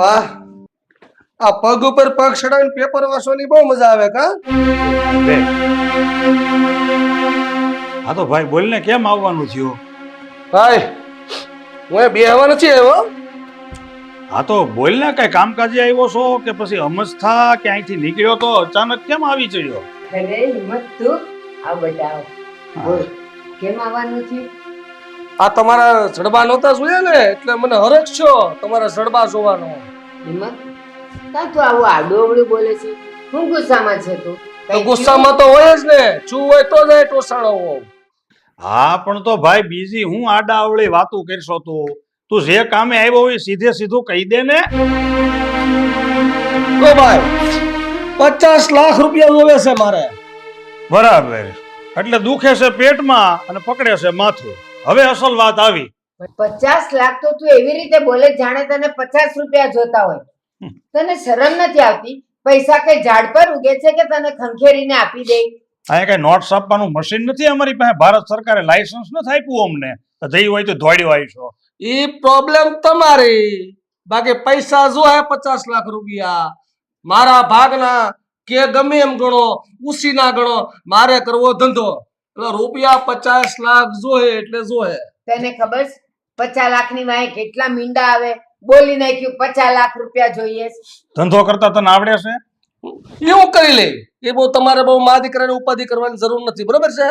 વાહ, આ પગ ઉપર પગ ચડાવીને પેપર વાંચવાની બહુ મજા આવે કા? બે હા તો ભાઈ બોલ ને, કેમ આવવાનું થયું? ભાઈ હું એ બેહવા નથી આવ્યો. હા તો બોલ ને, કઈ કામકાજે આવ્યો છો કે પછી અમસ્થા કે અહીંથી નીકળ્યો તો અચાનક કેમ આવી ચડ્યો? અરે હિંમત તું આવ બેટા આવ. બોલ કેમ આવવાનું છે? આ તમારા જડબા નહોતા જોયા ને એટલે મને હરખ છો તમારા જડબા જોવાનો. હિંમત કા તું આવું આડું અવળું બોલે છે? હું ગુસ્સામાં છે તું? તો ગુસ્સામાં તો હોય જ ને, છું હોય તો જાય ટોસાણો હોવ. હા પણ તો ભાઈ બીજી હું આડા અવળી વાતું કરશો તું જે કામે આવ્યો હોય સીધે સીધું કહી દે ને. તો ભાઈ 50 લાખ રૂપિયા જોવે છે મારે. બરાબર, એટલે દુખે છે પેટમાં અને પકડે છે માથું. હવે અસલ વાત આવી. 50 લાખ તો તું એવી રીતે બોલે જાણે તને 50 રૂપિયા જોતા હોય. તને શરમ નથી આવતી? પૈસા કઈ ઝાડ પર ઉગે છે કે તને ખંખેરીને આપી દે? અહીંયા કઈ નોટ છાપવાનું મશીન નથી અમારી પાસે. ભારત સરકારે લાયસન્સ નથી આપ્યું અમને. જઈ હોય તો દોડ્યો આવીશો. એ પ્રોબ્લેમ તમારી, બાકી પૈસા જો હે 50 લાખ રૂપિયા મારા ભાગના કે ગમે એમ ગણો, ઉસીના ગણો, મારે કરવો ધંધો એટલે રૂપિયા 50 લાખ જોહે એટલે જોહે. તને ખબર છે 50 લાખની વાંહે કેટલા મીંડા આવે? બોલી નાખ્યું 50 લાખ રૂપિયા જોઈએ છે. ધંધો કરતા તને આવડે છે? એવું કરી લે, એ બહુ તમારે બહુ મા દીકરાને ઉપાધિ કરવાની જરૂર નથી, બરોબર છે?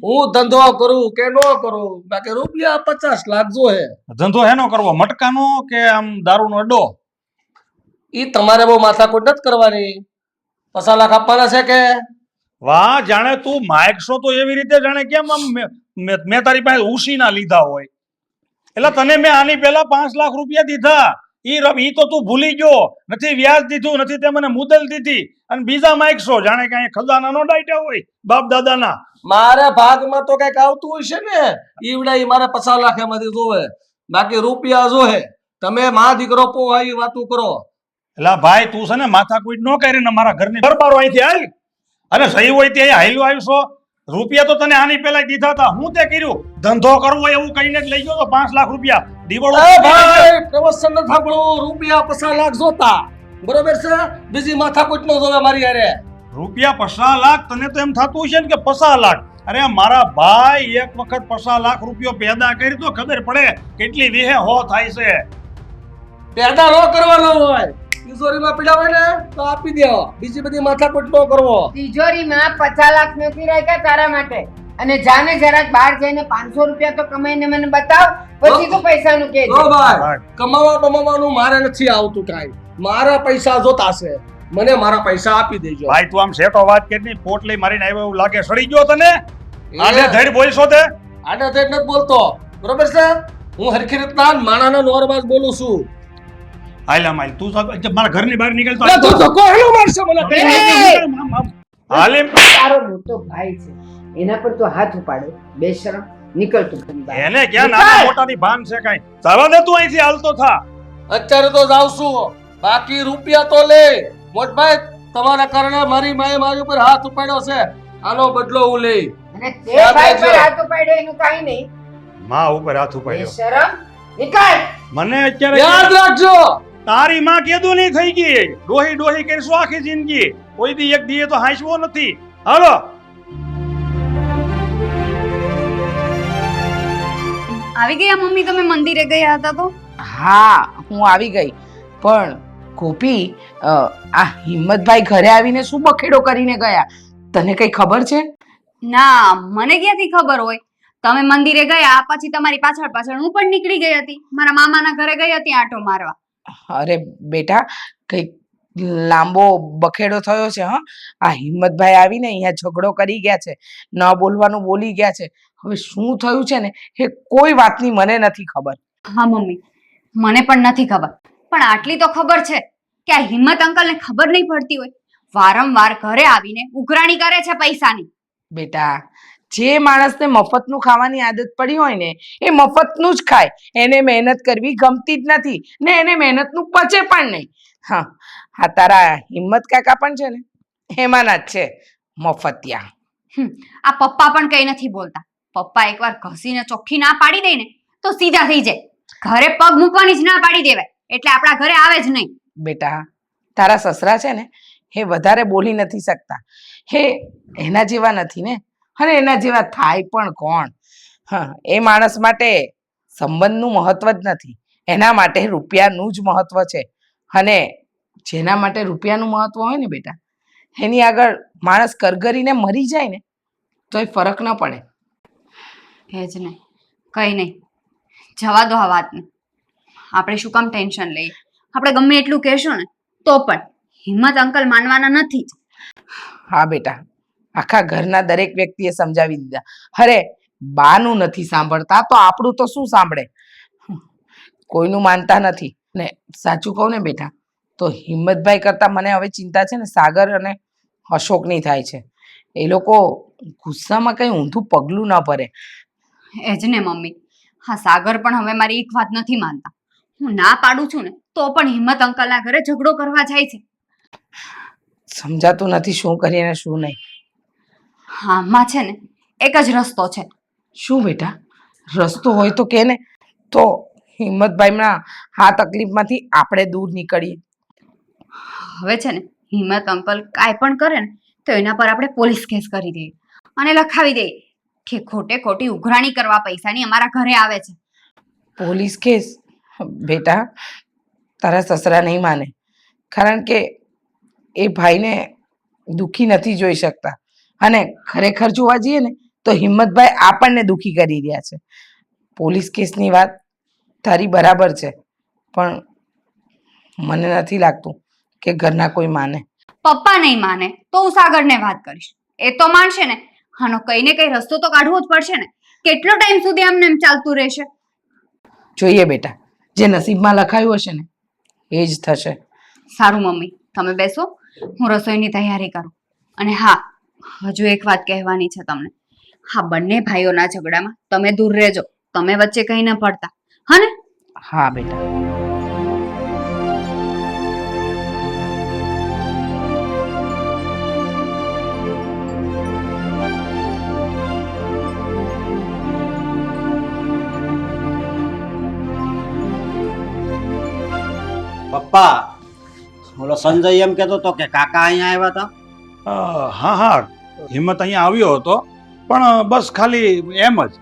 હું ધંધો કરું કે ન કરું, બાકી રૂપિયા 50 લાખ જોહે. ધંધો હેનો કરવો, મટકાનો કે આમ દારૂનો અડ્ડો? ઈ તમારે બહુ માથાકૂટ નથી કરવાની. 50 લાખ આપવાના છે કે? વાહ, જાણે તું માયકશો તો એવી રીતે જાણે કેમ આમ મેં તારી પાસે ઉસીના લીધા હોય. એટલે તને મેં આની પહેલા 5 લાખ રૂપિયા દીધા. ઈ તો તું ભૂલી ગયો. નથી વ્યાજ દીધું, નથી તે મને મુદલ દીધી, અને બીજા માયકશો જાણે કે અહીંયા ખજાના નો ડાયટા હોય બાપ દાદાના. મારે ભાગમાં તો કઈક આવતું હોય છે ને, ઈવડા ઈ મારે 50 લાખ એમાંથી જોવે, બાકી રૂપિયા જોહે. તમે મા દીકરો પોહાઈ વાતું કરો. એટલે ભાઈ તું છે ને માથાકૂટ ન કરીને મારા ઘરની દરબારો અહીંથી હાલ, અને સહી હોય તે હાલ્યો આવીશો. રૂપિયા તો તને આની પહેલા દીધા હતા. હું તે કર્યું? ધંધો કરવો એવું કહીને જ લઈ ગયો તો 5 લાખ રૂપિયા. દીવડો ભાઈ પ્રવચન ન સાંભળો, રૂપિયા 50 લાખ જોતા, બરોબર છે? બીજી માથાકૂટ નો જોવે મારી હારે. રૂપિયા 50 લાખ? તને તો એમ થતું હશે ને કે 50 લાખ. અરે મારા ભાઈ, એક વખત 50 લાખ રૂપિયો પેદા કરી તો ખબર પડે કેટલી વિહે હો થાય છે. પેદા ન કરવાનો હોય, તિજોરીમાં પીડા હોય ને તો આપી દો, બીજી બધી માથાકૂટ ન કરવો. તિજોરીમાં 50 લાખ મૂકી રાખ્યા તારા માટે, અને જાને જરાક બહાર જઈને 500 રૂપિયા તો કમાઈને મને બતાવ, પછી તો પૈસાનું કે ઓ ભાઈ, કમાવા બમાવાનું મારે નથી આવતું કાઈ. મારા પૈસા જોતા છે, મને મારા પૈસા આપી દેજો. ભાઈ તું આમ સેટો વાત કેટલી પોટલી મારીને આવ્યો એવું લાગે. સડી ગયો તને? આડે ધડ બોલશો તે? આડે ધડ નથી બોલતો, બરોબર છે? હું હરખી રીતના માણાના નોરમાં જ બોલું છું. હાલા માલ તું મારા ઘરની બહાર નીકળતો. તું ધક્કો હેલો મારશે મને. હાલે તારો મોટો ભાઈ છે, એના પર તો હાથ ઉપાડે? બેશરમ, નીકળ તું ઘરની બહાર. એને ક્યાં નાના મોટાની ભાન છે કાઈ? જવા દે તું અહીંથી હાલતો થા. અત્યારે તો જાઉં છું, બાકી રૂપિયા તો લે. મોટભાઈ, તમારા કારણે મારી માએ મારી ઉપર હાથ ઉપાડ્યો છે, આનો બદલો હું લઈ. અને તે ભાઈ પર હાથ ઉપાડ્યો એનું કાઈ નહીં. માં ઉપર હાથ ઉપાડ્યો. બેશરમ, નીકળ. મને અત્યારે યાદ રાખજો, તારી માં કેદું નહીં થઈ ગઈ. ડોહી ડોહી કરીશું આખી જિંદગી. કોઈ દી એક દીએ તો હાંસવો નથી. હાલો. આવી ગયા મમ્મી? તમે મંદિરે ગયા હતા તો? હા, હું આવી ગઈ. પણ ગોપી, આ હિંમતભાઈ ઘરે આવીને શું બખેડો કરીને ગયા? તને કઈ ખબર છે? ના, મને ક્યાંથી ખબર હોય? તમે મંદિરે ગયા પછી તમારી પાછળ પાછળ હું પણ નીકળી ગઈ હતી. મારા મામાના ઘરે ગઈ હતી આંટો મારવા. અરે બેટા, કઈક લાંબો બખેડો થયો છે. હા, આ હિંમતભાઈ આવીને અહીંયા ઝઘડો કરી ગયા છે, ન બોલવાનું બોલી ગયા છે. હવે શું થયું છે ને એ કોઈ વાતની મને નથી ખબર. હા મમ્મી, મને પણ નથી ખબર, પણ આટલી તો ખબર છે કે આ હિંમત અંકલને ખબર નહીં પડતી હોય, વારંવાર ઘરે આવીને ઉઘરાણી કરે છે પૈસાની. બેટા, જે માણસને મફતનું ખાવાની આદત પડી હોય ને એ મફતનું જ ખાય. એને મહેનત કરવી ગમતી જ નથી ને એને મહેનતનું પચે પણ નહીં. હા, આ તારા હિંમત કાકા પણ છે ને એમાંના જ છે મફતિયા. આ પપ્પા પણ કઈ નથી બોલતા. પપ્પા એકવાર ઘસીને ચોખ્ખી ના પાડી દે ને તો સીધા થઈ જાય. ઘરે પગ મૂકવાની જ ના પાડી દેવાય, એટલે આપણા ઘરે આવે જ નહીં. બેટા તારા સસરા છે ને એ વધારે બોલી નથી શકતા, એ એના જેવા નથી ને, અને એના જેવા થાય પણ કોણ. હા, એ માણસ માટે સંબંધનું મહત્વ જ નથી, એના માટે રૂપિયાનું જ મહત્વ છે. અને જેના માટે રૂપિયાનું મહત્વ હોય ને બેટા, એની આગળ માણસ કરગરીને મરી જાય ને તોય ફરક ન પડે. એ જ નહીં, કંઈ નહીં, જવા દો આ વાતને. આપણે શું કામ ટેન્શન લઈએ? આપણે ગમે એટલું કહેશું ને તો પણ હિંમત અંકલ માનવાના નથી જ. હા બેટા, આખા ઘરના દરેક વ્યક્તિએ સમજાવી દીધા. અરે બાનું નથી સાંભળતા તો આપણું તો શું સાંભળે? કોઈનું માનતા નથી. ને સાચું કહું ને બેટા, તો હિંમતભાઈ કરતાં મને હવે ચિંતા છે ને સાગર અને અશોકની થાય છે. એ લોકો ગુસ્સામાં કંઈ ઊંધું પગલું ન ભરે. એ જ ને મમ્મી, હા સાગર પણ હવે મારી એક વાત નથી માનતા. હું ના પાડું છું ને તો પણ હિંમત અંકલના ઘરે ઝઘડો કરવા જાય છે. સમજાતું નથી શું કરીએ ને શું નહીં. આમાં છે ને એક જ રસ્તો છે. શું બેટા રસ્તો હોય તો કે ને, તો હિંમતભાઈના આ તકલીફમાંથી આપણે દૂર નીકળીએ. હવે છે ને હિંમત અંકલ કાંઈ પણ કરે ને તો એના પર આપણે પોલીસ કેસ કરી દઈએ અને લખાવી દઈએ કે ખોટે ખોટી ઉઘરાણી કરવા પૈસાની અમારા ઘરે આવે છે. Police case? બેટા તારા સસરા નહીં માને, કારણ કે એ ભાઈને દુઃખી નથી જોઈ શકતા. અને ખરેખર જોવા જઈએ ને તો હિંમતભાઈ આપણને દુઃખી કરી રહ્યા છે. પોલીસ કેસની વાત તારી બરાબર છે, પણ મને નથી લાગતું કે ઘરના કોઈ માને. પપ્પા નહીં માને તો હું સાગરને વાત કરીશ, એ તો માનશે ને. આનો કઈ ને કઈ રસ્તો તો કાઢવો જ પડશે ને. કેટલો ટાઈમ સુધી આમને એમ ચાલતું રહેશે? જોઈએ બેટા, જે નસીબમાં લખાયું હશે ને એ જ થશે. સારું મમ્મી, તમે બેસો, હું રસોઈની તૈયારી કરું. અને હા, હજુ એક વાત કહેવાની છે તમને. હા, બંને ભાઈઓના ઝઘડામાં તમે દૂર રહેજો, તમે વચ્ચે કઈ ન પડતા, હા ને? હા બેટા. પપ્પા, ઓલો સંજય એમ કહેતો હતો કે કાકા અહીંયા આવ્યા હતા. હા હા, હિંમત અહીંયા આવ્યો હતો, પણ બસ ખાલી એમ જ.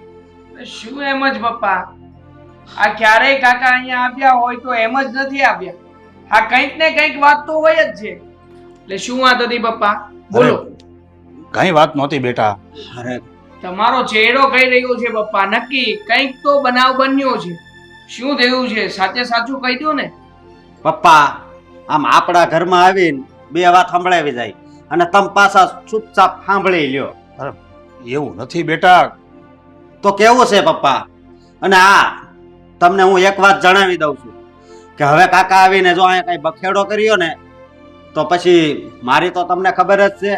શું એમ જ પપ્પા? આ ક્યારેય કાકા અહીંયા આવ્યા હોય તો એમ જ નથી આવ્યા. આ કંઈક ને કંઈક વાત તો હોય જ છે. એટલે શું વાત હતી પપ્પા? બોલો. કઈ વાત નહોતી બેટા. અરે તમારો ચહેરો કહી રહ્યો છે પપ્પા, નક્કી કંઈક તો બનાવ બન્યો છે. શું થયું છે? સાચે સાચું કહી દો ને. પપ્પા, આમ આપણા ઘરમાં આવીને બે વાત સંભળાવી જાય અને તમે પાછા ચૂપચાપ સાંભળી લ્યો. એવું નથી બેટા. તો કેવું છે પપ્પા? અને હા, તમને હું એક વાત જણાવી દઉં છું કે હવે કાકા આવીને જો અહીંયા કઈ બખેડો કર્યો ને તો પછી મારી તો તમને ખબર જ છે,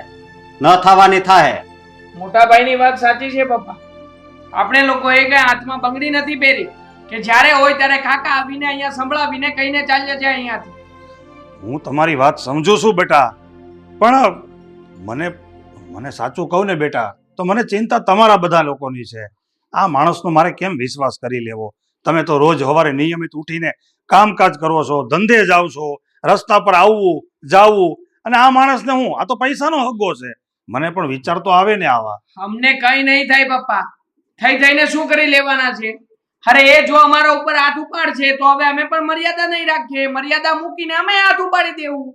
ન થવાની થાય. મોટા ભાઈની વાત સાચી છે પપ્પા. આપણે લોકોએ કઈ હાથમાં બંગડી નથી પહેરી કે જ્યારે હોય ત્યારે કાકા આવીને અહીંયા સંભળાવીને કહીને ચાલ્યા જાય અહીંયાથી. હું તમારી વાત સમજુ છું બેટા, પણ મને સાચું કહું ને બેટા, તો મને ચિંતા તમારા બધા લોકોની છે. આ માણસનો મારે કેમ વિશ્વાસ કરી લેવો? તમે તો રોજ સવારે નિયમિત ઉઠીને કામકાજ કરો છો, ધંધે જાઓ છો, રસ્તા પર આવવું જાવું, અને આ માણસને હું, આ તો પૈસાનો હગ્ગો છે. મને પણ વિચાર તો આવે ને આવા. અમને કઈ નહીં થાય પપ્પા. થઈ થઈને શું કરી લેવાના છે? અરે એ જો અમારા ઉપર હાથ ઉપાડશે તો હવે અમે પણ મર્યાદા નહીં રાખીએ. મર્યાદા મૂકીને અમે હાથ ઉપાડી દેવું.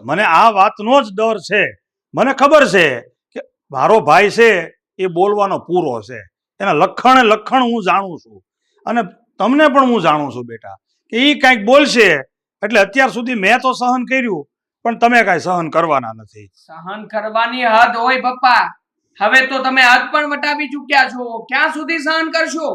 મને આ વાતનો જ ડર છે. મને ખબર છે કે મારો ભાઈ છે એ બોલવાનો પૂરો છે. એના લખણ હું જાણું છું, અને તમને પણ હું જાણું છું બેટા, કે એ કાંઈક બોલશે એટલે અત્યાર સુધી મેં તો સહન કર્યું, પણ તમે કાંઈ સહન કરવાના નથી. સહન કરવાની હદ હોય પપ્પા. હવે તો તમે હદ પણ વટાવી ચૂક્યા છો. ક્યાં સુધી સહન કરશો?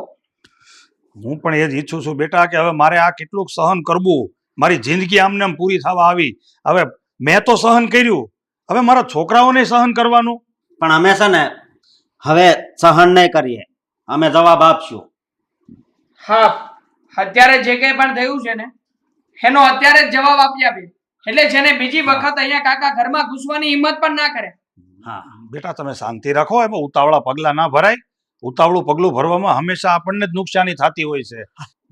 હું પણ એ જ ઈચ્છું છું બેટા કે હવે મારે આ કેટલુંક સહન કરવું. મારી જિંદગી આમને આમ પૂરી થવા આવી. હવે મેં તો સહન કર્યું, હવે મારા છોકરાઓને સહન કરવાનું. પણ અમે છે ને હવે સહન નહીં કરીએ, અમે જવાબ આપશું. હા, અત્યારે જે કંઈ પણ થયું છે ને એનો અત્યારે જ જવાબ આપી આપે, એટલે છે ને બીજી વખત અહીંયા કાકા ઘરમાં ઘૂસવાની હિંમત પણ ના કરે. હા બેટા તમે શાંતિ રાખો, એમાં ઉતાવળા પગલા ના ભરાય. ઉતાવળું પગલું ભરવામાં હંમેશા આપણને જ નુકસાની થતી હોય છે.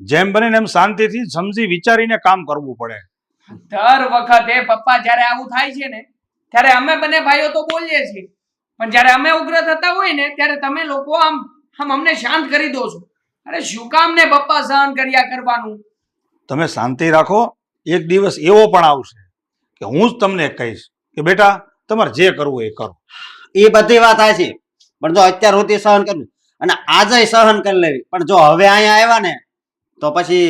જેમ બને ને એમ શાંતિથી સમજી વિચારીને કામ કરવું પડે. દર વખતે પપ્પા જ્યારે આવું થાય છે ને ત્યારે અમે બંને ભાઈઓ તો બોલીએ છીએ, પણ જ્યારે અમે ઉગ્ર થતા હોય ને ત્યારે તમે લોકો આમ અમને શાંત કરી દો છો. અરે શું કામ ને પપ્પા સહન કર્યા કરવાનું? તમે શાંતિ રાખો. એક દિવસ એવો પણ આવશે કે હું જ તમને કહીશ કે બેટા તમારે જે કરવું એ કરો. એ બધી વાત છે, પણ જો અત્યાર સુધી સહન કર્યું અને આજે સહન કરી લેવી, પણ જો હવે અહીંયા આવ્યા ને તો પછી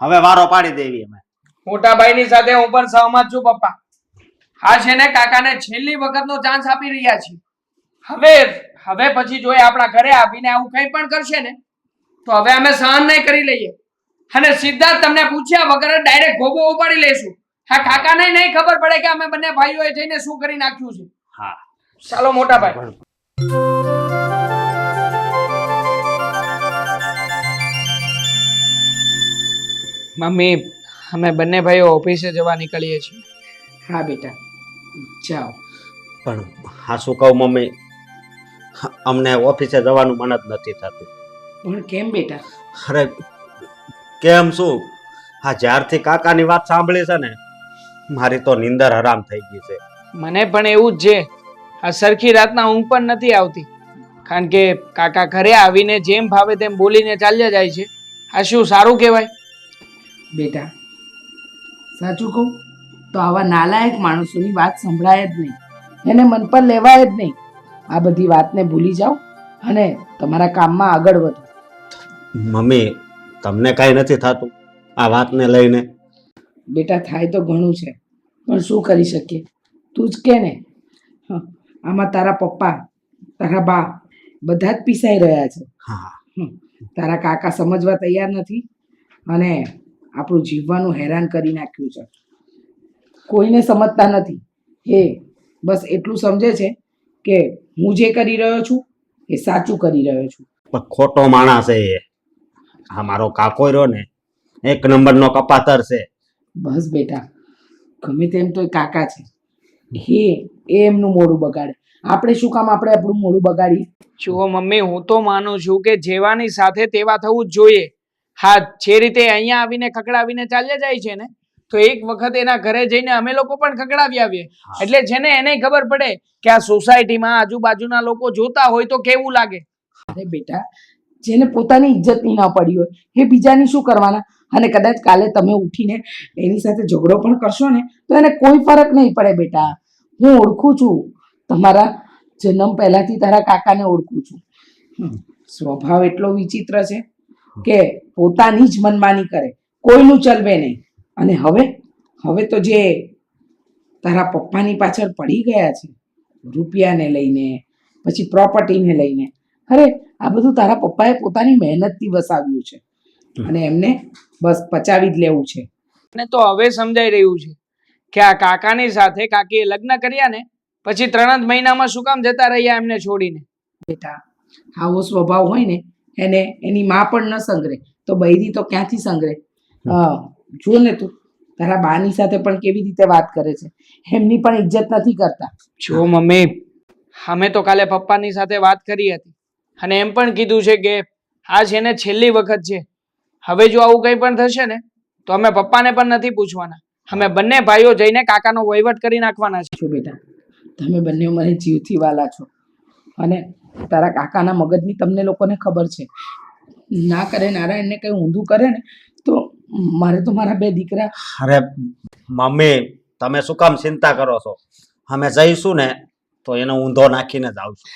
હવે વારો પાડી દેવી અમે. મોટા ભાઈની સાથે હું પણ સહમત છું પપ્પા. હા છે ને, કાકાને છેલ્લી વખતનો ચાન્સ આપી રહ્યા છીએ. હવે પછી જો એ આપણા ઘરે આવીને આવું કંઈ પણ કરશે ને તો હવે અમે સહન નહીં કરી લઈએ અને સીધા જ તમને પૂછ્યા વગર ડાયરેક્ટ ગોબો ઉપાડી લઈશું. હા, કાકાને નહીં ખબર પડે કે અમે બંને ભાઈઓએ જઈને શું કરી નાખ્યું છે. હા, ચાલો મોટા ભાઈ. મમ્મી, અમે બંને ભાઈઓ ઓફિસે જવા નીકળીએ છીએ. હા બેટા, જાઓ. પણ હા શું કહું મમ્મી, અમને ઓફિસે જવાનું મન જ નથી થતું. પણ કેમ બેટા? અરે કેમ શું, હા જ્યારથી કાકાની વાત સાંભળી છે ને મારી તો નીંદર હરામ થઈ ગઈ છે. મને પણ એવું જ છે. આ સરખી રાતના ઊંઘ પણ નથી આવતી, કારણ કે કાકા ઘરે આવીને જેમ ભાવે તેમ બોલીને ચાલ્યા જાય છે. આ શું સારું કહેવાય? બેટા સાચું કહું તો આવા નાલાયક માણસોની વાત સંભળાય જ નહીં, એને મન પર લેવાય જ નહીં. આ બધી વાતને ભૂલી જાઓ અને તમારા કામમાં આગળ વધો. મમ્મી તમને કાંઈ નથી થતું આ વાતને લઈને? બેટા થાય તો ઘણું છે, પણ શું કરી શકીએ, તું જ કે ને. આમાં તારા પપ્પા તારા બા બધા જ પીસાઈ રહ્યા છે. હા, તારા કાકા સમજવા તૈયાર નથી અને આપણું જીવવાનું હેરાન કરી નાખ્યું છે. કોઈને સમજતા નથી. એ બસ એટલું સમજે છે કે હું જે કરી રહ્યો છું એ સાચું કરી રહ્યો છું. પણ ખોટો માણસ છે એ. આ મારો કાકો રહ્યો ને એક નંબરનો કપાતર છે. બસ બેટા, ગમે તેમ તો એ કાકા છે. એ એમનું મોઢું બગાડે, આપણે શું કામ આપણે આપણું મોઢું બગાડીએ? જુઓ મમ્મી, હું તો માનું છું કે જેવાની સાથે તેવા થવું જ જોઈએ. હા, જે રીતે અહીંયા આવીને ખકડાવીને ચાલ્યા જાય છે ને, તો એક વખત એના ઘરે જઈને અમે લોકો પણ ખકડાવી આવીએ, એટલે છે ને એને ખબર પડે કે આ સોસાયટીમાં આજુબાજુના લોકો જોતા હોય તો કેવું લાગે. અરે બેટા, જેને પોતાની ઇજ્જતની ના પડી હોય એ બીજાની શું કરવાના? અને કદાચ કાલે તમે ઉઠીને એની સાથે ઝઘડો પણ કરશો ને તો એને કોઈ ફરક નહીં પડે. બેટા, હું ઓળખું છું, તમારા જન્મ પહેલાથી તારા કાકાને ઓળખું છું. સ્વભાવ એટલો વિચિત્ર છે કે પોતાની જ મનમાની કરે, કોઈનું ચલવે નહીં. અને હવે તો જે તારા પપ્પાની પાછળ પડી ગયા છે, રૂપિયાને લઈને પછી પ્રોપર્ટીને લઈને, અરે આ બધું તારા પપ્પાએ પોતાની મહેનતથી વસાવ્યું છે અને એમને બસ પચાવી જ લેવું છે. અને તો હવે સમજાઈ રહ્યું છે કે આ કાકાની સાથે કાકીએ લગ્ન કર્યા ને પછી 3 જ મહિનામાં શું કામ જતા રહ્યા એમને છોડીને. બેટા, આવો સ્વભાવ હોય ને એને એની માં પણ ન સંગરે તો બૈરી તો ક્યાંથી સંગરે? જો ને તું તારા બાની સાથે પણ કેવી રીતે વાત કરે છે, એમની પણ ઇજ્જત નથી કરતા. જો મમ્મી, અમે તો કાલે પપ્પાની સાથે વાત કરી હતી અને એમ પણ કીધું છે કે આ છે ને છેલ્લી વખત છે. હવે જો આવું કંઈ પણ થશે ને તો અમે પપ્પાને પણ નથી પૂછવાના, અમે બંને ભાઈઓ જઈને કાકાનો વહીવટ કરી નાખવાના છે. જો બેટા, તમે બંને મને જીવથી વાલા છો અને તારા કાકાના મગજની તમને લોકોને ખબર છે. ના કરે નારાયણને કંઈ ઊંધું કરે ને તો મારે તો મારા 2 દીકરા. અરે મમ્મી તમે શું કામ ચિંતા કરો છો? અમે જઈશું ને તો એનો ઊંધો નાખીને જ આવશું.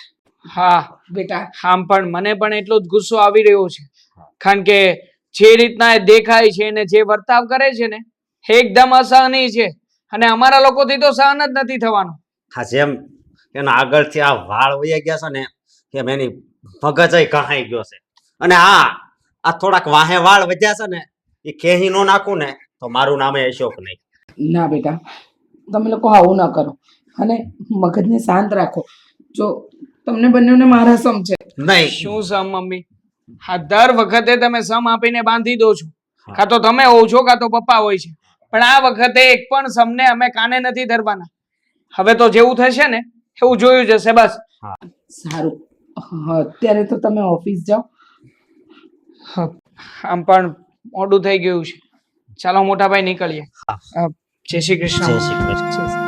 હા બેટા, આમ પણ મને પણ એટલો જ ગુસ્સો આવી રહ્યો છે, કારણ કે જે રીતના એ દેખાય છે ને જે વર્તાવ કરે છે ને એકદમ અસહનીય છે અને અમારા લોકોથી તો સહન જ નથી થવાનું. હા, જેમ એના આગળથી આ વાળ વહી ગયા છે ને એમ એની મગજ કહાઈ ગયો છે. અને આ થોડાક વાહે વાળ વધ્યા છે ને એ કેહી નો નાખું ને તો મારું નામે અશોક નહીં. ના બેટા, તમે લોકો આવું ના કરો અને મગજને શાંત રાખો. જો તમને બંનેને મારા સમ છે. નહીં, શું સમ મમ્મી? હા, દર વખતે તમે સમ આપીને બાંધી દો છો, કાં તો તમે હોવ છો કાં તો પપ્પા હોય છે, પણ આ વખતે એક પણ સમને અમે કાને નથી ધરવાના. હવે તો જેવું થશે ને એવું જોયું જશે. બસ સારું, અત્યારે તો તમે ઓફિસ જાઓ. આમ પણ મોડું થઈ ગયું છે ચાલો મોટા ભાઈ નીકળીએ હા. જય શ્રી કૃષ્ણ જય શ્રી કૃષ્ણ.